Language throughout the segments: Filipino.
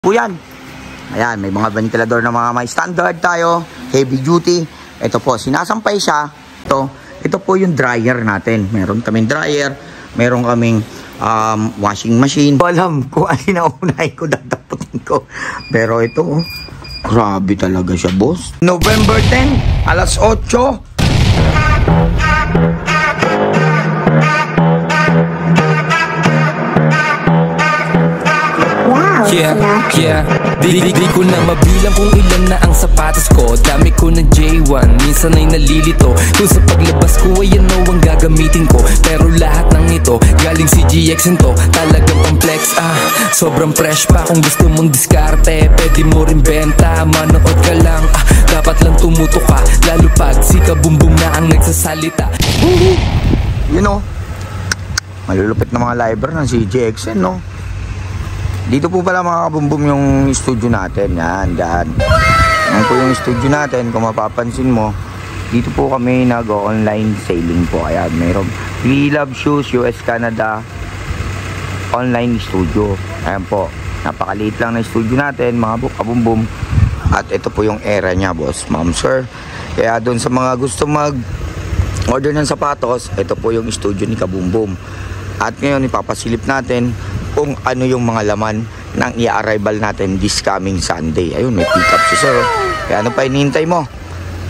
po yan. Ayan, may mga ventilador na mga may standard tayo, heavy duty. Ito po, sinasampay siya. Ito po yung dryer natin. Meron kaming dryer, meron kaming washing machine. Alam kung alin na unahin ko, dadaputin ko. Pero ito, grabe talaga siya, boss. November 10, alas 8. Yeah, di ko na mabilang kung ilan na ang sapatos ko. Dami ko ng J1, minsan ay nalilito. Kung sa paglabas ko ay ano ang gagamitin ko. Pero lahat ng ito, galing si GX to. Talagang pang-flex, sobrang fresh pa. Kung gusto mong diskarte, pwede mo rin benta. Manood ka lang, dapat lang tumuto ka. Lalo pag si Kabumbum na ang nagsasalita. You know, malulupit na mga library ng CGXN, no? Dito po pala mga kabumbum yung studio natin. Yan, dyan. Yan po yung studio natin. Kung mapapansin mo, dito po kami nag-online sailing po. Ayan, mayroon We Love Shoes, US, Canada online studio. Ayan po, napakaliit lang na studio natin mga kabumbum. At ito po yung era niya, boss, ma'am, sir. Kaya doon sa mga gusto mag-order ng sapatos, ito po yung studio ni Kabumbum. At ngayon ipapasilip natin kung ano yung mga laman ng i-arrival natin this coming Sunday. Ayun, may pick up si sir. Kaya ano pa hinihintay mo?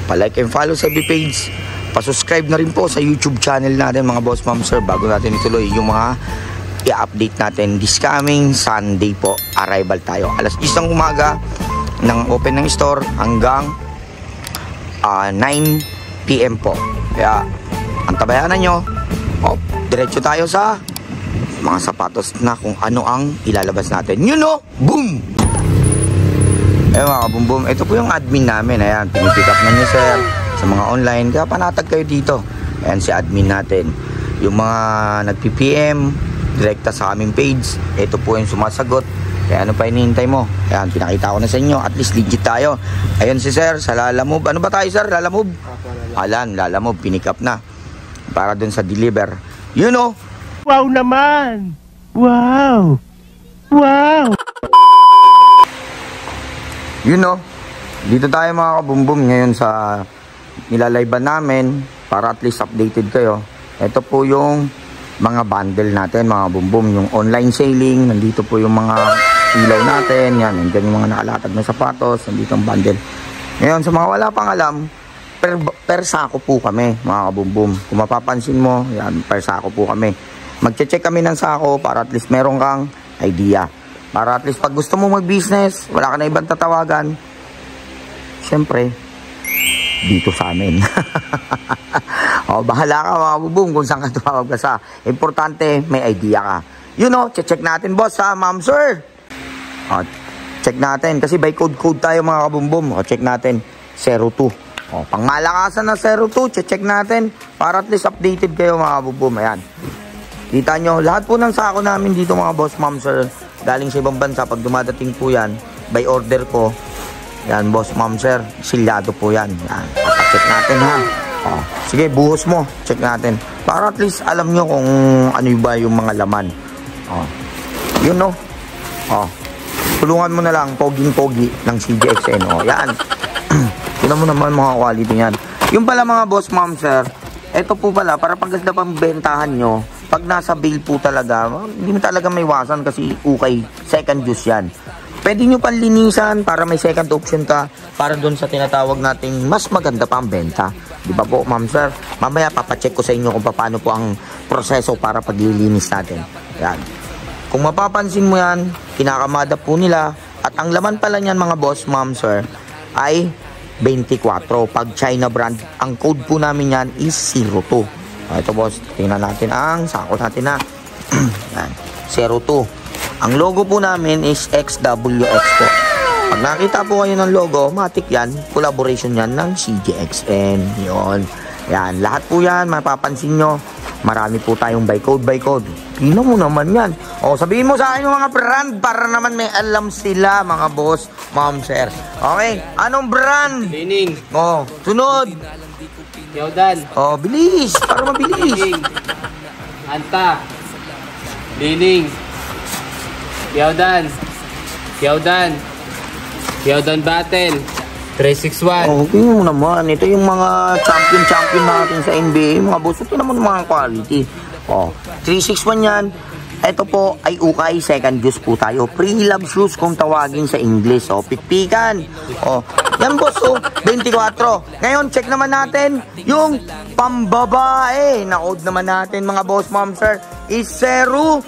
Pa-like and follow sa FB page. Pa-subscribe na rin po sa YouTube channel natin mga boss, ma'am, sir, bago natin ituloy yung mga i-update natin this coming Sunday po. Arrival tayo. Alas 10 ng umaga ng open ng store hanggang 9 PM po. Kaya ang tabayanan nyo, diretso tayo sa mga sapatos na kung ano ang ilalabas natin. You know, boom! Mga kabumbum, ito po yung admin namin. Ayan, pinipick up na niyo, sir, sa mga online. Kaya panatag kayo dito. Ayan si admin natin. Yung mga nag-PPM, direkta sa aming page, ito po yung sumasagot. Kaya ano pa hinihintay mo? Ayan, pinakita ko na sa inyo. At least legit tayo. Ayan si sir, sa Lalamove. Ano ba tayo, sir? Lalamove? Alan, Lalamove, pinick up na. Para dun sa deliver. You know, wow naman! Wow! Wow! You know, dito tayo mga kabumbum ngayon sa nilalayban namin para at least updated kayo. Ito po yung mga bundle natin mga bumbum. Yung online sailing, nandito po yung mga ilaw natin. Yan, nandiyan yung mga nakalatag na sapatos. Nandito ang bundle. Ngayon, sa mga wala pang alam, per sako po kami mga kabumbum. Kung mapapansin mo, yan, per sako po kami. Magche-check kami ng sako para at least meron kang idea. Para at least pag gusto mo mag-business, wala ka na ibang tatawagan, syempre, dito sa amin. Bahala ka mga bubong kung saan ka tumawag ka sa. Importante, may idea ka. You know, check natin, boss, ha, ma'am, sir. Check natin. Kasi by code tayo mga kabumbum. Check natin, 02. Pangmalakasan na 02, check natin. Para at least updated kayo mga kabumbum. Ayan. Kita nyo, lahat po ng sako namin dito mga boss, ma'am, sir, galing sa ibang bansa. Pag dumadating po yan, by order ko, yan, boss, ma'am, sir, silyado po yan. Yan, check natin, ha. Sige, buhos mo, check natin. Para at least alam nyo kung ano ba yung mga laman. Yun, no? Tulungan mo na lang, poging-pogi ng CGXN. Yan. Tignan mo naman mga quality yan. Yung pala mga boss, ma'am, sir, eto po pala, para pagkasda pang bentahan nyo, pag nasa bail po talaga, hindi mo talaga may iwasan kasi ukay, second use yan. Pwede nyo panlinisan para may second option ka para doon sa tinatawag nating mas maganda pa ang benta. Di ba po, ma'am, sir? Mamaya papacheck ko sa inyo kung paano po ang proseso para paglilinis natin. Yan. Kung mapapansin mo yan, kinakamada po nila. At ang laman pala niyan mga boss, ma'am, sir, ay 24. Pag China brand, ang code po namin yan is 02. Ito boss, tingnan natin ang sako natin na 02. Ang logo po namin is XWX po. Pag nakita po kayo ng logo, matik yan, collaboration yan ng CGXN. Yun. Yan, lahat po yan, mapapansin nyo. Marami po tayong by code. Tingnan mo naman yan. Sabihin mo sa akin yung mga brand para naman may alam sila mga boss, ma'am, sir. Okay, anong brand? Lining. Sunod. Yodan. Bilis, para mabilis. Lining. Anta. Lining. Yodan. Yaudan. Yaudan Battle. 361. Okay mo naman. Ito yung mga champion natin sa NBA. Mga boss, ito naman mga quality. 361 yan. Ito po ay ukay, second juice po tayo. Pre-love shoes kung tawagin sa English. Pikpikan. Yan boss, 24. Ngayon, check naman natin yung pambabae. Na-odd naman natin mga boss, ma'am, sir. Is 06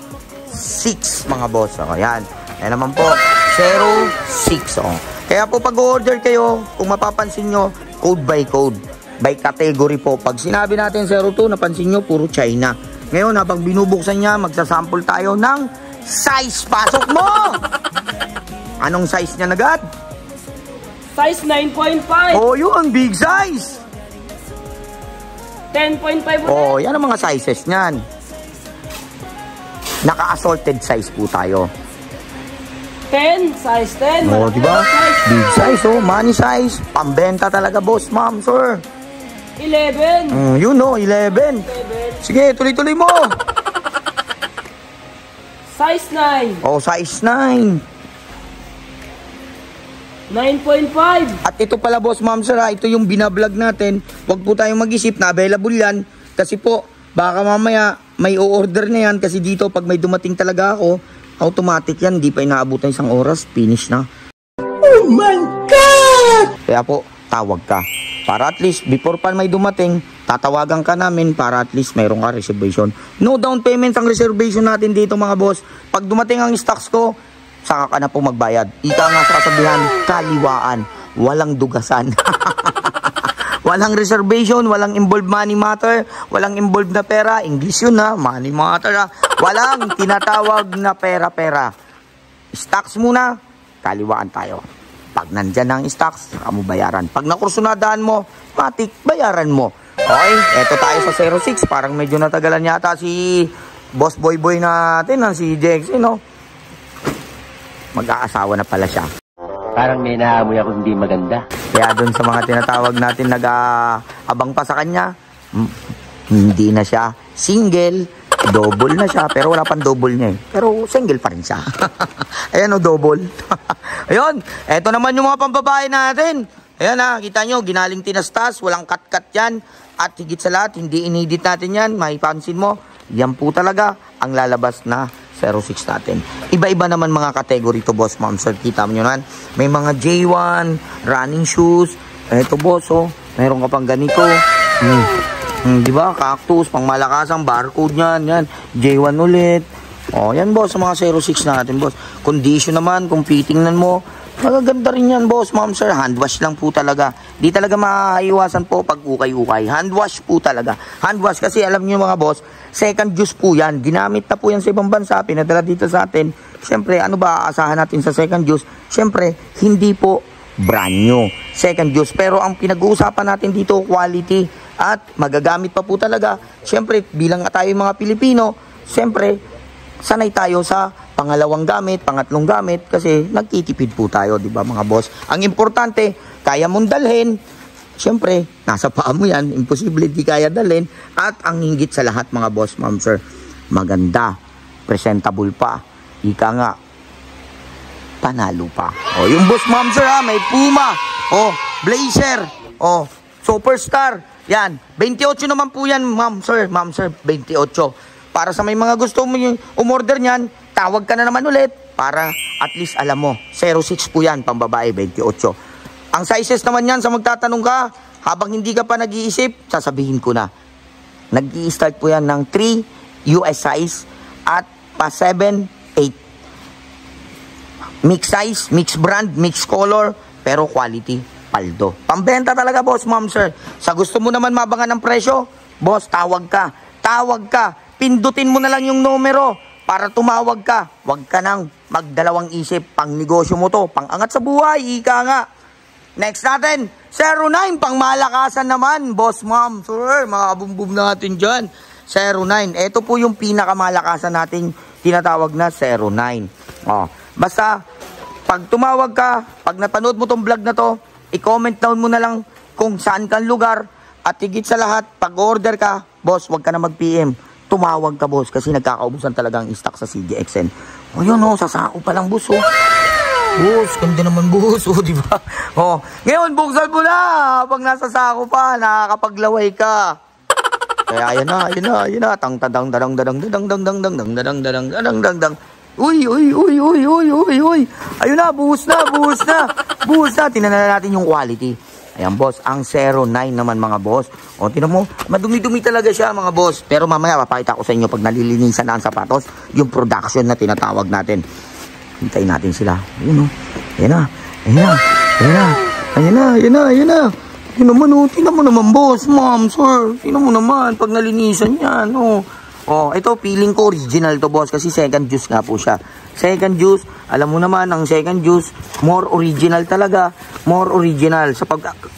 mga boss. Yan. Yan naman po, 06. Kaya po pag-order kayo, kung mapapansin nyo, code by code. By category po. Pag sinabi natin 02, napansin nyo, puro China. Ngayon, habang binubuksan niya, magsasample tayo ng size. Pasok mo! Anong size niya nagad? Size 9.5. Yun, big size. 10.5 ulit. Yan ang mga sizes niyan. Naka-assorted size po tayo. 10, size 10. Diba? Big size, money size. Pambenta talaga, boss, ma'am, sir. 11. 11. Sige, tuloy-tuloy mo. Size 9. Size 9. 9.5. At ito pala, boss, ma'am, sir, ito yung binablog natin. Huwag po tayong mag-isip na available yan. Kasi po, baka mamaya may o-order na yan. Kasi dito, pag may dumating talaga ako, automatic yan. Di pa inaabutan isang oras. Finish na. Oh my God! Kaya po, tawag ka. Para at least, before pa may dumating, tatawagan ka namin para at least mayroon ka reservation. No down payment ang reservation natin dito mga boss. Pag dumating ang stocks ko, saka ka na po magbayad. Ika nga sa kasabihan, kaliwaan. Walang dugasan. Walang reservation, walang involved money matter, walang involved na pera. English yun money matter Walang tinatawag na pera-pera. Stocks muna, kaliwaan tayo. Pag nandyan ang stocks, saka mo bayaran. Pag nakursunadaan mo, matik, bayaran mo. Okay, eto tayo sa 06. Parang medyo natagalan yata si boss boy natin, si Jex, Mag-aasawa na pala siya. Parang may naamoy ako hindi maganda. Kaya doon sa mga tinatawag natin nag-aabang pa sa kanya, hindi na siya single, double na siya, pero wala pang double niya Pero single pa rin siya. Ayan double. Ayun, eto naman yung mga pambabae natin. Ayan kita nyo, ginaling tinastas, walang cut-cut yan. At higit sa lahat, hindi inedit natin yan. Maipansin mo, yan po talaga ang lalabas na 06 natin. Iba-iba naman mga category to, boss, ma'am, sir. Kita mo nyo naman. May mga J1, running shoes. Eto, boss, meron ka pang ganito. Diba? Cactus, pang malakasang barcode yan. J1 ulit. Yan, boss, sa mga 06 natin, boss. Condition naman, kung titingnan mo, magaganda rin yan, boss, ma'am, sir. Hand wash lang po talaga. Di talaga maiwasan po pag ukay-ukay. Hand wash po talaga. Hand wash kasi alam niyo mga boss, second juice po yan. Ginamit na po yan sa ibang bansa, pinadala dito sa atin. Siyempre, ano ba aasahan natin sa second juice? Siyempre, hindi po brand new. Second juice. Pero ang pinag-uusapan natin dito, quality at magagamit pa po talaga. Siyempre, bilang tayo mga Pilipino, siyempre, sanay tayo sa pangalawang gamit, pangatlong gamit kasi nagtitipid po tayo, di ba mga boss? Ang importante, kaya mong dalhin, siyempre, nasa paa mo yan, imposible di kaya dalhin. At ang hinggit sa lahat mga boss, ma'am, sir, maganda, presentable pa, ika nga, panalo pa. Yung boss, ma'am, sir, may Puma, Blazer, Superstar, yan, 28 naman po yan, ma'am, sir, 28. Para sa may mga gusto mo yung umorder niyan, tawag ka na naman ulit para at least alam mo, 06 po yan, pambabae, 28. Ang sizes naman yan, sa magtatanong ka, habang hindi ka pa nag-iisip, sasabihin ko na. Nag-i-start po yan ng 3 US size at pa 7, 8. Mix size, mix brand, mix color, pero quality, paldo. Pambenta talaga, boss, ma'am, sir. Sa gusto mo naman mabangan ng presyo, boss, tawag ka. Pindutin mo na lang yung numero para tumawag ka. Huwag ka nang magdalawang isip. Pang negosyo mo to. Pang angat sa buhay. Ika nga. Next natin. 09. Pang malakasan naman. Boss, ma'am, sir. Mga kabumbum natin dyan. 09. Ito po yung pinakamalakasan natin tinatawag na 09. Basta, pag tumawag ka, pag napanood mo tong vlog na to, i-comment down mo na lang kung saan kang lugar. At higit sa lahat, pag order ka, boss, huwag ka na mag-PM. Tumawag ka, boss, kasi nagkakaubusan talaga ang stock sa CJXN. Yun, sa sako pa lang, boss, Boss, ganda naman boss. O, di ba? O, ngayon, buksan mo na. Pag nasa sako pa, nakakapaglaway ka. Kaya ayan na. Tang. Uy. Ayun na, buhos na. Tingnan na natin yung quality. Ayan, boss, ang 09 naman mga boss. O, tingnan mo, madumi-dumi talaga siya mga boss. Pero mamaya, papakita ko sa inyo pag nalilinisan na ang sapatos, yung production na tinatawag natin. Hintayin natin sila. Ayun o. Ayan na. Tingnan mo naman, boss, ma'am, sir. Tingnan mo naman, pag nalinisan yan, o. Oh, ito, feeling ko original to, boss, kasi second juice nga po siya. Second juice, alam mo naman, ang second juice, more original talaga. More original. Sa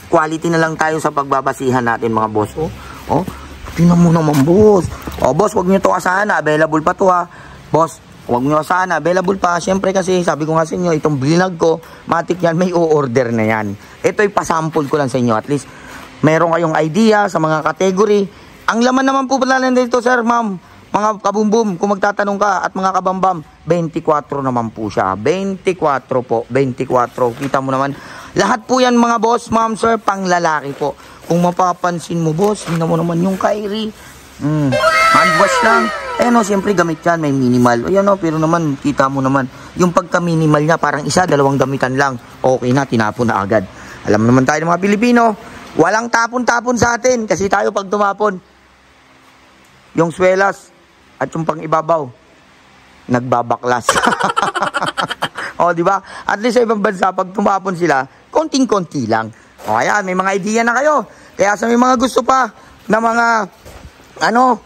quality na lang tayo sa pagbabasihan natin, mga boss. Oh, tingnan mo naman, boss. Oh, boss, wag niyo to asahan, available pa to, ha. Boss, wag niyo asahan, available pa. Siyempre kasi, sabi ko nga sa inyo, itong binag ko, matik yan, may o-order na yan. Ito'y pasample ko lang sa inyo. At least, meron kayong idea sa mga category. Ang laman naman po pala dito, sir, ma'am, mga kabumbum, kung magtatanong ka, at mga kabambam, 24 naman po siya. 24 po, 24. Kita mo naman. Lahat po yan, mga boss, ma'am, sir, pang lalaki po. Kung mapapansin mo, boss, tingnan mo naman yung Kyrie. Handwash lang. No, siyempre gamit yan, may minimal. Ayan, no, pero naman, kita mo naman, yung pagka-minimal niya, parang isa, dalawang gamitan lang. Okay na, tinapon na agad. Alam naman tayo ng mga Pilipino, walang tapon-tapon sa atin, kasi tayo pag tumapon, yung swelas at yung pang-ibabaw, nagbabaklas. O, di ba? At least sa ibang bansa, pag tumapon sila, konting-konti lang. O, ayan, may mga idea na kayo. Kaya sa may mga gusto pa na mga,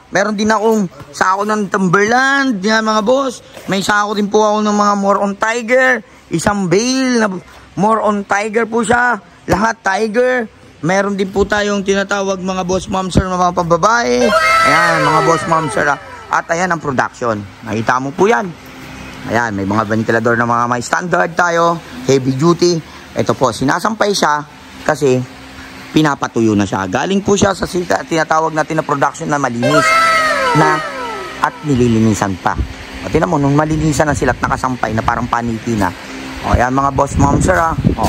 meron din akong sako ng Timberland, yan mga boss. May sako din po ako ng mga More on Tiger, isang bale na More on Tiger po siya. Lahat Tiger. Meron din po tayong tinatawag mga boss ma'am sir, mga pambabae. Ayan, mga boss ma'am sir. At ayan ang production. Nakita mo po yan. Ayan, may mga ventilador na mga may standard tayo. Heavy duty. Ito po, sinasampay siya kasi pinapatuyo na siya. Galing po siya sa tinatawag natin na production na malinis na at nililinisan pa. O, tinan mo, nung malinisan na sila at nakasampay na parang paniki na. O, ayan mga boss ma'am sir. O,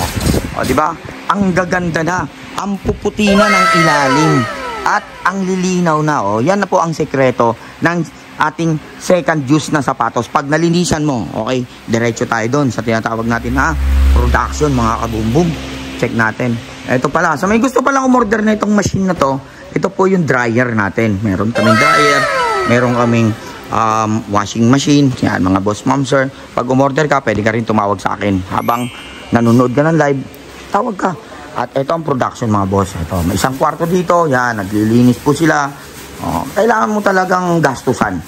diba? Ang gaganda na. Ang puputi na ng ilalim at ang lilinaw na. Yan na po ang sekreto ng ating second juice na sapatos. Pag nalinisan mo, okay, diretso tayo doon sa tinatawag natin na production, mga kabumbum. Check natin. Ito pala, sa may gusto palang umorder na itong machine na to, ito po yung dryer natin. Meron kaming dryer, meron kaming washing machine. Yan mga boss ma'am sir. Pag umorder ka, pwede ka rin tumawag sa akin. Habang nanonood ka ng live, tawag ka. At ito ang production mga boss. Ito, may isang kwarto dito. Yan, naglilinis po sila. Kailangan mo talagang gastusan.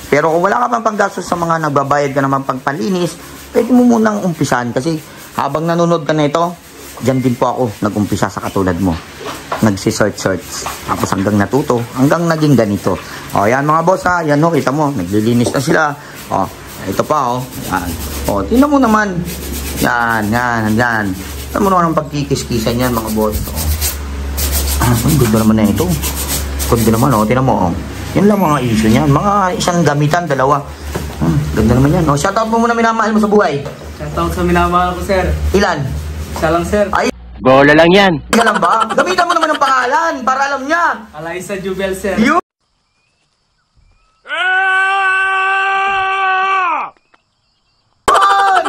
Pero kung wala ka pang panggastos sa mga nagbabayad ka naman pagpalinis, pwede mo munang umpisan. Kasi habang nanonood ka na ito, dyan din po ako nag-umpisa sa katulad mo. Nagsi-search. Tapos hanggang natuto, hanggang naging ganito. Yan mga boss ha. Yan kita mo, naglilinis na sila. Ito pa Yan. Tingnan mo naman. Yan. Alam mo naman ang pagkikis-kisan yan mga boss. Ang ganda naman na ito. Ganda naman tinan mo Yan lang mga issue niyan. Mga isang gamitan, dalawa. Ganda naman yan. Shoutout mo muna minamahal mo sa buhay. Shoutout sa minamahal ko, sir. Ilan? Isa lang, sir. Ay, Bola lang yan. Isa lang ba? Gamitan mo naman ang pangalan para alam niya. Alaysa Jubel, sir. Yun!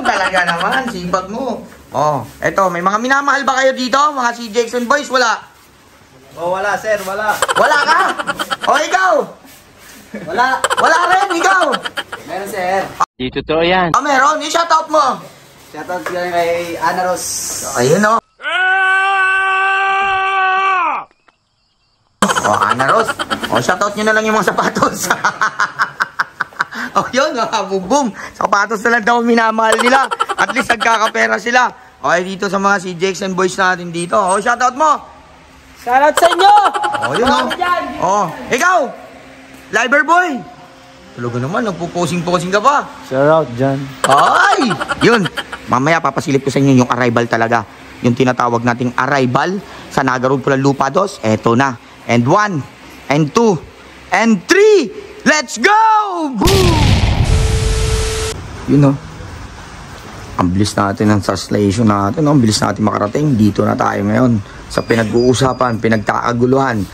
Talaga naman, sipag mo. Eto, may mga minamahal ba kayo dito? Mga si Jackson Boys, wala? Wala, sir, wala. Wala ka? Ikaw? Wala. Wala rin, ikaw? Meron, sir. Di totoo yan. Meron, i-shoutout mo. Shoutout yan kay Ana Ros. Ayun Ana Ros. Shoutout nyo na lang yung mga sapatos. Yun, boom. Sapatos na lang daw minamahal nila. At least nagkakapera sila. Okay, dito sa mga si Jackson Boys natin dito. Shoutout mo. Shoutout sa inyo. Yun ikaw. Liber boy. Talaga naman, nagpo-posing-posing ka pa. Shoutout dyan. Ay! Yun. Mamaya papasilip ko sa inyo yung arrival talaga. Yung tinatawag nating arrival sa Naga Road, Pulan-Lupa 2. Eto na. And 1, and 2, and 3. Let's go! Boom! Yun Ang bilis natin ng translation natin, no? Ang bilis natin makarating. Dito na tayo ngayon sa pinag-uusapan, pinagkakaguluhan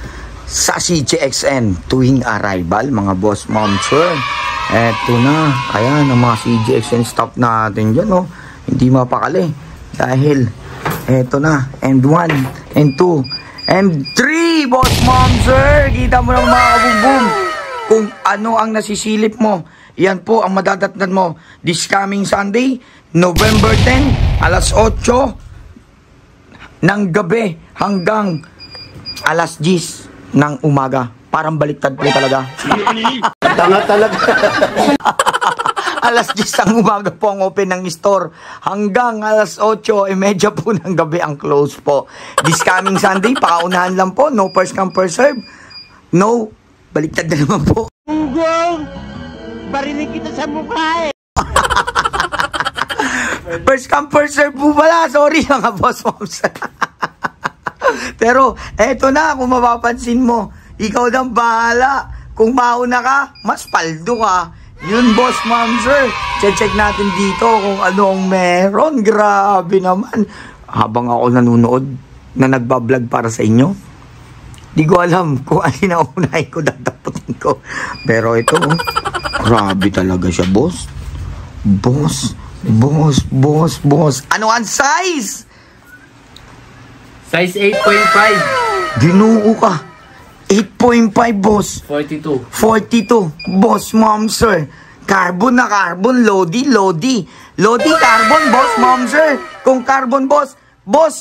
sa CJXN tuwing arrival, mga boss, ma'am, sir. Eto na, ayan ang mga CJXN staff natin dyan, no? Hindi mapakali dahil eto na, and 1, and 2, and 3, boss, ma'am, sir. Kita mo naman, mga kabumbum, kung ano ang nasisilip mo. Yan po ang madadatnan mo this coming Sunday, November 10, alas 8 ng gabi hanggang alas 10 ng umaga. Parang baliktad po talaga. Tanga talaga. Alas 10 ng umaga po ang open ng store. Hanggang alas 8:30 po ng gabi ang close po. This coming Sunday, pakaunahan lang po. No first come first serve. No, baliktad na naman po. Barinig kita sa mukha eh. First come first serve po pala. Sorry mga boss moms. Pero eto na, kung mapapansin mo, ikaw nang bahala. Kung mauna ka, mas paldo ka. Yun, boss, ma'am, sir. Check natin dito kung ano ang meron. Grabe naman. Habang ako nanonood na nagbablog para sa inyo, di ko alam kung alin na unahin ko, dadaputin ko. Pero ito, grabe talaga siya, boss. Boss. Ano ang size? Size 8.5. Ginoo ka. 8.5, boss. 42. 42, boss, ma'am, sir. Carbon na carbon, Lodi. Lodi, carbon, boss, ma'am, sir. Kung carbon, boss,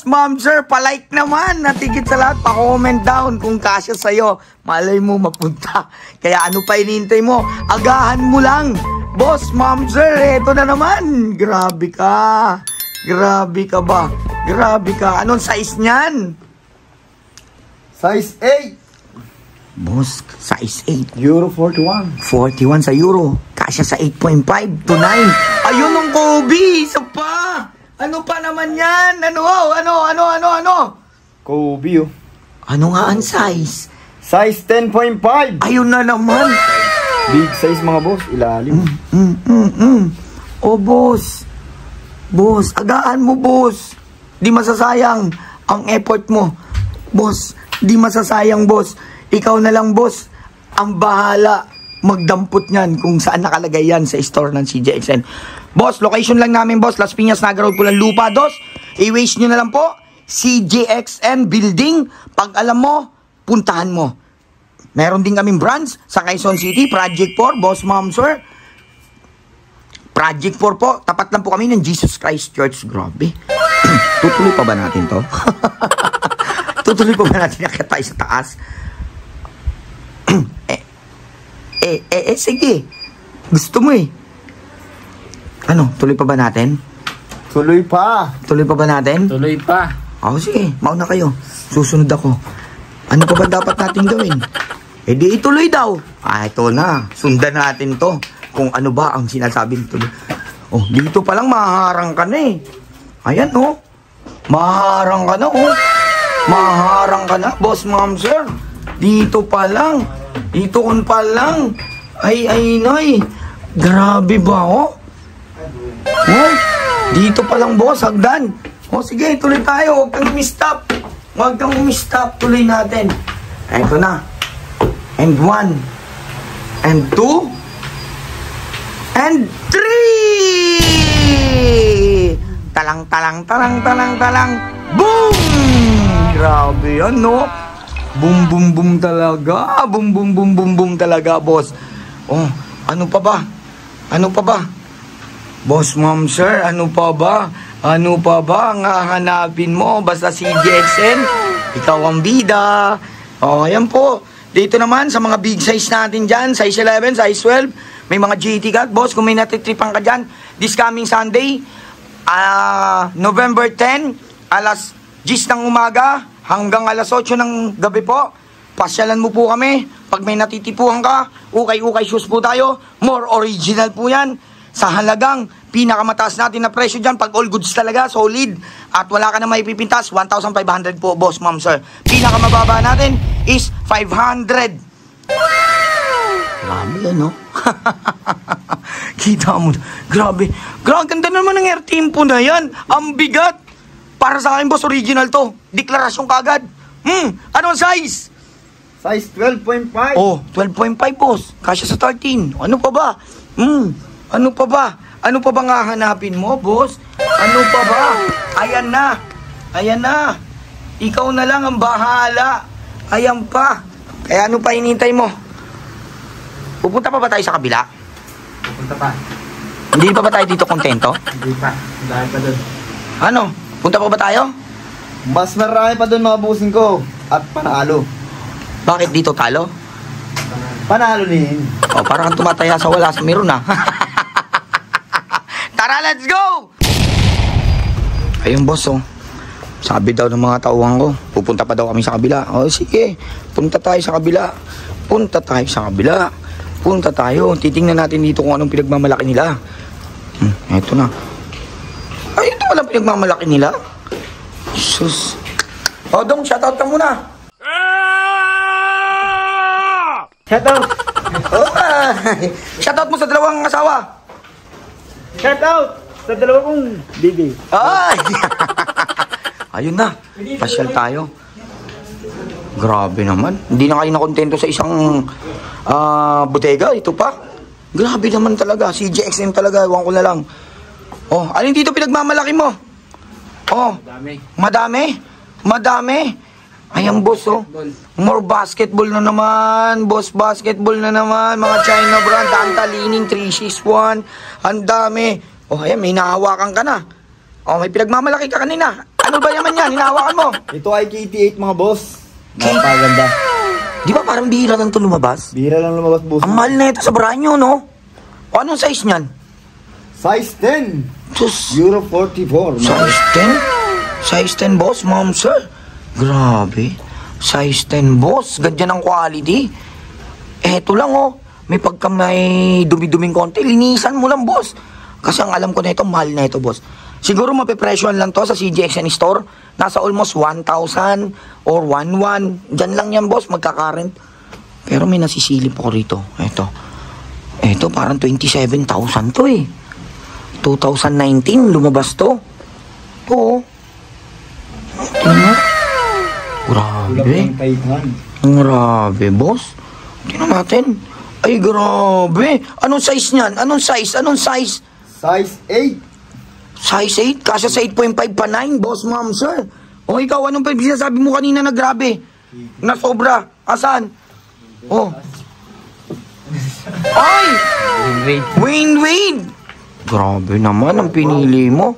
ma'am, sir, palike naman. Natigit sa lahat, pa-comment down kung kasya sa'yo. Malay mo, mapunta. Kaya ano pa inintay mo? Agahan mo lang. Boss, ma'am, sir, eto na naman. Grabe ka ba? Grabe ka. Anong size niyan? Size 8. Boss, size 8. Euro 41. 41 sa euro. Kasya sa 8.5 to 9. Ayun ang Kobe. Isa pa. Ano pa naman yan? Ano? Kobe oh. Ano nga ang size? Size 10.5. Ayun na naman. Big size mga boss. Ilalim. Oh, boss. Boss, agaan mo, boss. Di masasayang ang effort mo. Boss, di masasayang, boss. Ikaw na lang, boss, ang bahala magdampot niyan kung saan nakalagay yan sa store ng CJXN. Boss, location lang namin, boss. Las Piñas, Naga Road, Pulang Lupa, dos. I-waste nyo na lang po. CJXN Building. Pag alam mo, puntahan mo. Meron din kaming branch sa Quezon City, Project 4, boss, ma'am, sir. Project 4 po. Tapat lang po kami ng Jesus Christ Church. Grabe. Tutuloy pa ba natin to? Tutuloy pa ba natin nakita tayo sa taas? Sige. Gusto mo eh. Ano, tuloy pa ba natin? Tuloy pa. Tuloy pa ba natin? Tuloy pa. Oo, sige. Mauna kayo. Susunod ako. Ano pa ba dapat natin gawin? Di ituloy daw. Ito na. Sundan natin to. Kung ano ba ang sinasabi nito. Oh, dito pa lang maharang ka na eh. Ayan, oh. Maharang ka na, oh. Maharang ka na, boss, ma'am, sir. Dito pa lang. Dito kun pa lang. Ay, nay. Grabe ba, oh? Oh, dito pa lang, boss, hagdan. Oh, sige, tuloy tayo. Huwag kang umistop. Huwag kang umistop. Tuloy natin. Ito na. And 1. And 2. And 3. Talang. Boom! Grabe yan, no? Boom talaga. Boom talaga, boss. Oh, ano pa ba? Boss, ma'am, sir, ano pa ba ang hahanapin mo? Basta CJXN, ikaw ang bida. Oh, ayan po. Dito naman sa mga big size natin dyan, size 11, size 12, may mga GT ka. Boss, kung may natitripan ka dyan, this coming Sunday, November 10, alas 10 ng umaga, hanggang alas 8 ng gabi po. Pasyalan mo po kami. Pag may natitipuhan ka, ukay shoes po tayo. More original po yan. Sa halagang pinakamataas natin na presyo dyan. Pag all goods talaga, solid. At wala ka na maipipintas, 1,500 po, boss, ma'am, sir. Pinakamababa natin is 500. Grabe yan, no? Kita mo. Grabe. Grabe, ganda naman ng air tempo na yan. Ang bigat. Para sa akin, boss, original to. Deklarasyon kagad. Anong size? Size 12.5. Oh, 12.5, boss. Kasya sa 13. Ano pa ba? Ano pa ba? Ano pa ba nga hanapin mo, boss? Ano pa ba? Ayan na. Ayan na. Ikaw na lang ang bahala. Ayan pa. Kaya ano pa hinintay mo? Pupunta pa ba tayo sa kabila? Pupunta pa. Hindi pa ba tayo dito kontento? Hindi pa. Dahil pa doon. Ano? Punta pa ba tayo? Mas marami pa doon mga bossing ko. At panalo. Bakit dito talo? Panalo din. O, parang kang tumataya sa wala sa meron ah. Tara, let's go! Ayun, boss, oh. Sabi daw ng mga tauhan ko, pupunta pa daw kami sa kabila. O, sige, punta tayo sa kabila. Punta tayo sa kabila. Punta tayo. Titingnan natin dito kung anong pinagmamalaki nila. Eto na. Ay, ito walang pinagmamalaki nila. Sus. O, Dong, shoutout ka muna. Shoutout! Oh, shoutout mo sa dalawang asawa. Shoutout! Sa dalawa kong bibi. Ay! Ayun na. Pasyal tayo. Grabe naman. Hindi na kayo nakontento sa isang botega. Ito pa. Grabe naman talaga. CJXM talaga. Ewan ko na lang. Oh, alin dito pinagmamalaki mo? Oh, madami. Madami. Ayan, boss, oh. More basketball na naman. Boss, basketball na naman. Mga China brand. Antalining, 361. Ang dami. Oh, ayan, may hinahawakan ka na. Oh, may pinagmamalaki ka kanina. Ano ba naman yan? Hinahawakan mo. Ito ay KT8 mga boss. Napaganda. Di ba parang bihira lang ito lumabas? Bihira lang lumabas boss. Ang mahal na ito sa branyo, no? O, anong size niyan? Size 10. Sus, Euro 44. size 10? Size 10, boss, ma'am, sir. Grabe. Size 10, boss. Ganyan ang quality. Eto lang, oh. May pagka may dumi-duming konti, linisan mo lang, boss. Kasi ang alam ko na ito, mahal na ito, boss. Siguro mapipresyon lang to sa CJXN store. Nasa almost 1,000 or 1,100. Diyan lang yan, boss, magkakarent. Pero may nasisilip ako rito. Eto, parang 27,000 to eh. 2019, lumabas to. Oo. Tingnan mo. Grabe. Grabe, boss. Tingnan natin. Ay, grabe. Anong size niyan? Anong size? Anong size? Size 8. Size 8? Kasya sa 8.5 pa 9, boss, ma'am, sir. O ikaw, anong sabi mo kanina na grabe? Na sobra. Asan? Oh. Ay! Wayne Wade! Grabe naman ang pinili mo.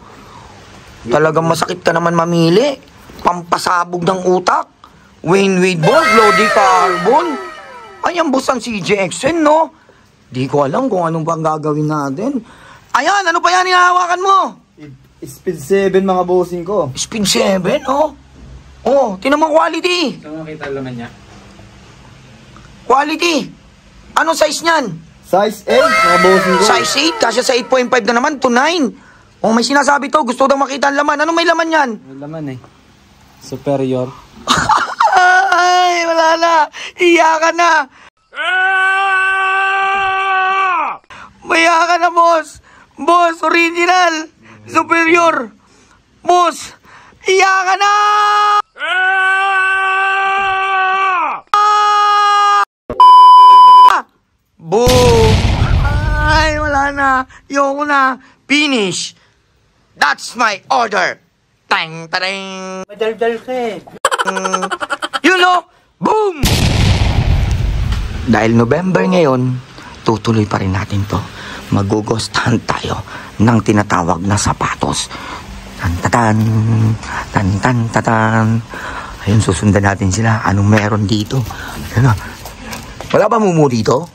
Talagang masakit ka naman mamili. Pampasabog ng utak. Wayne Wade, boss. Lodi Carbon. Ayan, boss, ang CJXN, no? Di ko alam kung anong bang gagawin natin. Ayan, ano pa yan hinahawakan mo? Speed 7 mga bossing ko. Speed 7, oh. Oh, tinan mo quality. Saan makita laman niya? Quality. Anong size niyan? Size 8 mga bossing ko. Size 8, kasya sa 8.5 na naman to 9. Oh, may sinasabi to. Gusto daw makita ang laman. Ano may laman yan? May laman eh. Superior. Ay, wala na. Iyakan na. Mayakan na, boss. Boss, original. Superior. Boss, iyakan na. Boom. Ay, wala na. Yoko na. Finish. That's my order. Tang, tarang. Madaldal ka eh. You know, boom! Dahil November ngayon, tutuloy pa rin natin to. Mag-ghost-hunt tayo ng tinatawag na sapatos. Tan-tatan, tan-tan-tatan. Ayun, susundan natin sila. Anong meron dito? Ayun na. Wala ba mumu dito?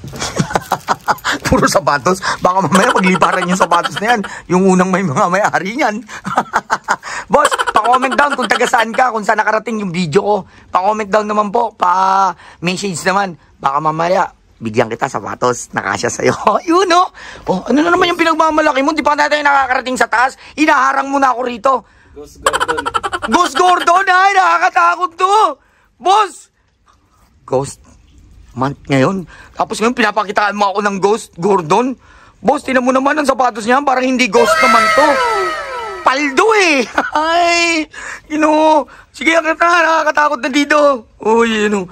Puro sapatos. Baka mamaya magliparan yung sapatos na yan. Yung unang may mga may-ari niyan. Boss, pa-comment down kung taga saan ka, kung saan nakarating yung video ko. Pa-comment down naman po, pa-message naman. Baka mamaya, bigyan kita sapatos, nakasya sa'yo. Yun, no? Oh, ano na naman yung pinagmamalaki mo? Di pa natin nakakarating sa taas? Inaharang mo na ako rito. Ghost Gordon. Ghost Gordon, ay, nakakatakot to. Boss! Ghost month ngayon. Tapos ngayon, pinapakitaan mo ako ng Ghost Gordon. Boss, tinan mo naman ang sapatos niya. Parang hindi ghost naman to. Paldo eh. Ay, sige, nakakatakot na dito. Uy, ano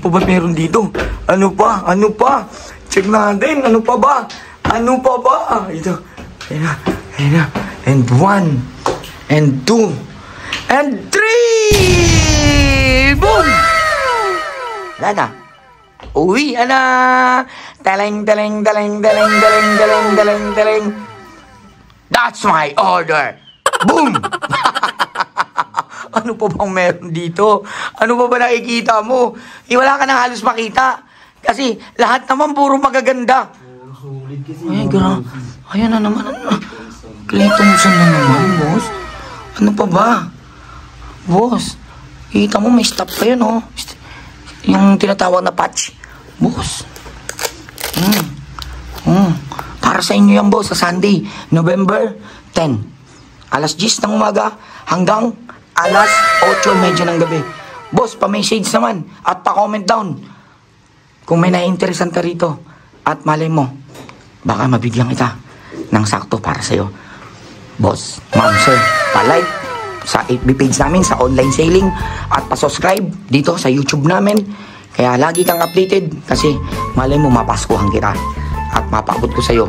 pa ba meron dito? Ano pa? Check natin, ano pa ba? Ito. Ayan na. And 1, and 2, and 3! Boom! Wala na. Uwi, Taleng. That's my order. Boom! Ano pa bang meron dito? Ano pa ba nakikita mo? Wala ka nang halos makita. Kasi lahat naman puro magaganda. Ay, ayan na naman. Clay Thompson na naman, boss. Ano pa ba? Boss, kita mo may stop pa yun, oh. Yung tinatawag na patch. Boss. Para sa inyo yan, boss, sa Sunday, November 10. Alas 10 ng umaga hanggang alas 8:30 ng gabi. Boss, pa-message naman at pa-comment down kung may naiinteresan ka rito. At malay mo, baka mabigyan kita ng sakto para sa'yo. Boss, ma'am, sir, pa-like sa FB page namin sa online selling at pa-subscribe dito sa YouTube namin. Kaya lagi kang updated kasi malay mo mapaskuhan kita at mapaabot ko sa'yo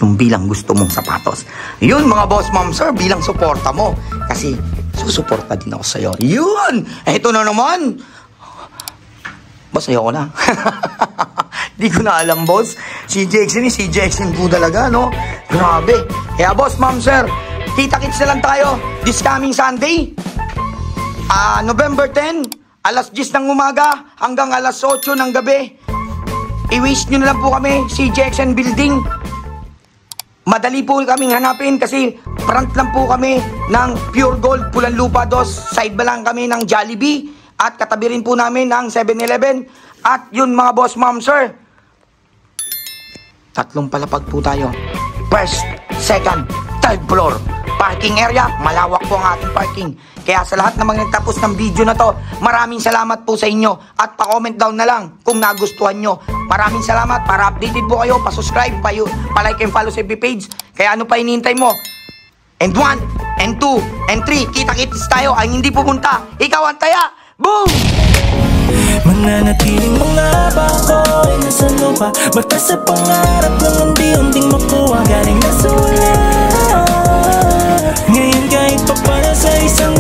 yung bilang gusto mong sapatos. Yun mga boss, ma'am, sir, bilang suporta mo. Kasi susuporta din ako sa'yo. Yun! Eto na naman! Boss, ayoko na. Di ko na alam, boss. Si Jackson po talaga, no? Grabe. Kaya boss, ma'am, sir, kita-kits na lang tayo this coming Sunday. November 10, alas 10 ng umaga hanggang alas 8 ng gabi. I-wish nyo na lang po kami, si Jackson Building. Madali po kaming hanapin kasi front lang po kami ng Pure Gold, Pulang Lupa 2. Side ba lang kami ng Jollibee at katabi rin po namin ng 7-Eleven. At yun mga boss, ma'am, sir, 3 palapag po tayo. First, second, third floor. Parking area, malawak po ang ating parking. Kaya sa lahat ng mga nagtapos ng video na to, maraming salamat po sa inyo. At pa-comment down na lang kung nagustuhan nyo. Maraming salamat. Para updated po kayo, pa-subscribe, pa-like and follow sa FB page. Kaya ano pa hinihintay mo? And 1, and 2, and 3, kita-kits tayo. Ang hindi pupunta, ikaw ang taya. Boom! Mananatiling mga bako ay nasa lupa. Basta sa pangarap ng unti-unting makuha. Galing na sa wala. Ngayon kahit pa para sa isang